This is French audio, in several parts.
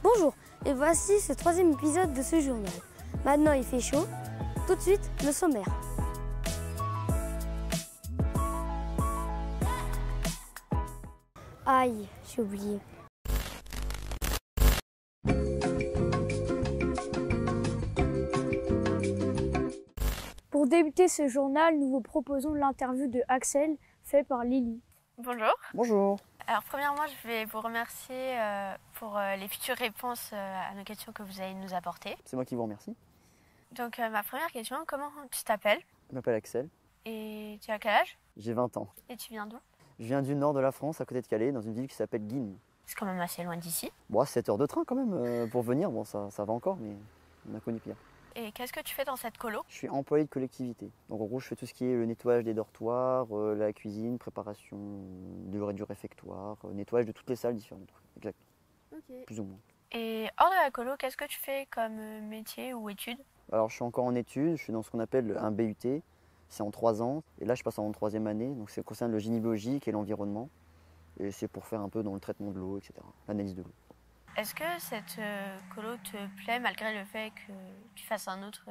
Bonjour, et voici ce troisième épisode de ce journal. Maintenant il fait chaud, tout de suite le sommaire. Aïe, j'ai oublié. Pour débuter ce journal, nous vous proposons l'interview de Axel, fait par Lily. Bonjour. Bonjour. Alors premièrement, je vais vous remercier pour les futures réponses à nos questions que vous allez nous apporter. C'est moi qui vous remercie. Donc ma première question, comment tu t'appelles? Je m'appelle Axel. Et tu as quel âge? J'ai 20 ans. Et tu viens d'où? Je viens du nord de la France, à côté de Calais, dans une ville qui s'appelle Guînes. C'est quand même assez loin d'ici. Bon, 7 heures de train quand même pour venir. Bon, ça va encore, mais on a connu pire. Et qu'est-ce que tu fais dans cette colo? Je suis employé de collectivité. Donc en gros, je fais tout ce qui est le nettoyage des dortoirs, la cuisine, préparation du réfectoire, nettoyage de toutes les salles différentes. Exact. Ok. Plus ou moins. Et hors de la colo, qu'est-ce que tu fais comme métier ou études? Alors je suis encore en études, je suis dans ce qu'on appelle un BUT. C'est en 3 ans. Et là, je passe en 3e année. Donc ça concerne le génie biologique et l'environnement. Et c'est pour faire un peu dans le traitement de l'eau, etc. L'analyse de l'eau. Est-ce que cette colo te plaît malgré le fait que tu fasses un autre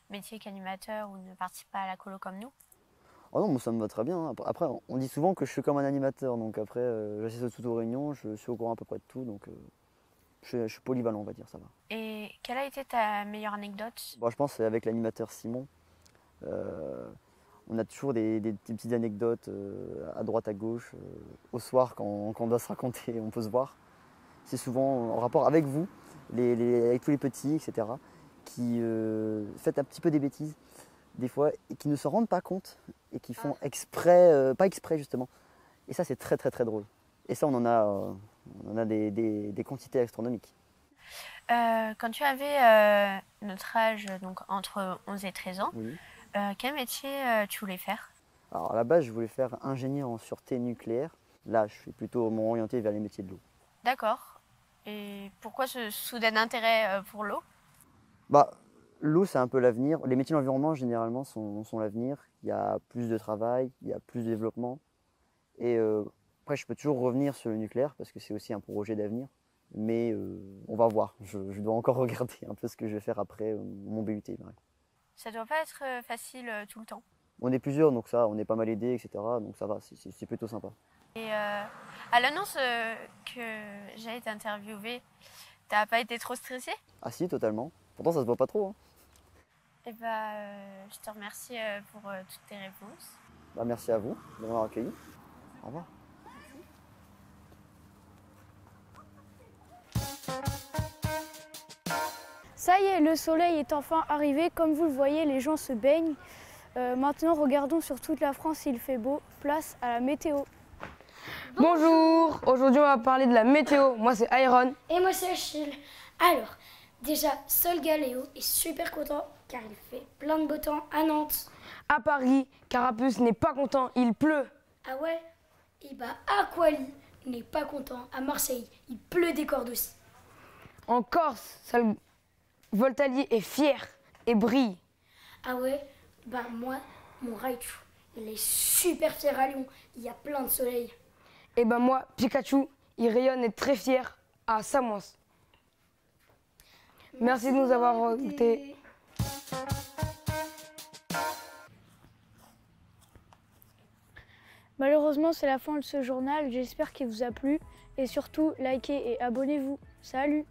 métier qu'animateur ou ne participes pas à la colo comme nous? Oh non, moi ça me va très bien. Après, on dit souvent que je suis comme un animateur. Donc après, j'assiste à toutes aux réunions, je suis au courant à peu près de tout. Donc je suis polyvalent, on va dire, ça va. Et quelle a été ta meilleure anecdote? Bon, je pense que c'est avec l'animateur Simon. On a toujours des petites anecdotes à droite, à gauche. Au soir, quand on doit se raconter, on peut se voir. C'est souvent en rapport avec vous, avec tous les petits, etc., qui font un petit peu des bêtises, des fois, et qui ne se rendent pas compte, et qui font exprès, pas exprès justement. Et ça, c'est très très très drôle. Et ça, on en a des quantités astronomiques. Quand tu avais notre âge, donc entre 11 et 13 ans, Oui. quel métier tu voulais faire? Alors à la base, je voulais faire ingénieur en sûreté nucléaire. Là, je suis plutôt m'orienté vers les métiers de l'eau. D'accord. Et pourquoi ce soudain intérêt pour l'eau? Bah, l'eau, c'est un peu l'avenir. Les métiers de l'environnement, généralement, sont l'avenir. Il y a plus de travail, il y a plus de développement. Et après, je peux toujours revenir sur le nucléaire parce que c'est aussi un projet d'avenir. Mais on va voir. Je dois encore regarder un peu ce que je vais faire après mon BUT. Ouais. Ça doit pas être facile tout le temps. On est plusieurs, donc ça, on est pas mal aidés, etc. Donc ça va, c'est plutôt sympa. Et à l'annonce que j'allais t'interviewer, t'as pas été trop stressé? Ah si, totalement. Pourtant, ça se voit pas trop. Hein. Eh ben, je te remercie pour toutes tes réponses. Bah, merci à vous de m'avoir accueilli. Au revoir. Ça y est, le soleil est enfin arrivé. Comme vous le voyez, les gens se baignent. Maintenant, regardons sur toute la France, il fait beau. Place à la météo. Bonjour, aujourd'hui on va parler de la météo. Moi c'est Iron. Et moi c'est Achille. Alors, déjà, Sol Galéo est super content car il fait plein de beau temps à Nantes. À Paris, Carapuce n'est pas content, il pleut. Ah ouais? Et bah Aquali n'est pas content à Marseille, il pleut des cordes aussi. En Corse, Voltalier est fier et brille. Ah ouais? Bah moi, mon Raichu, il est super fier à Lyon, il y a plein de soleil. Et ben moi, Pikachu, il rayonne et est très fier à Samois. Merci de nous avoir écoutés. Malheureusement, c'est la fin de ce journal. J'espère qu'il vous a plu. Et surtout, likez et abonnez-vous. Salut!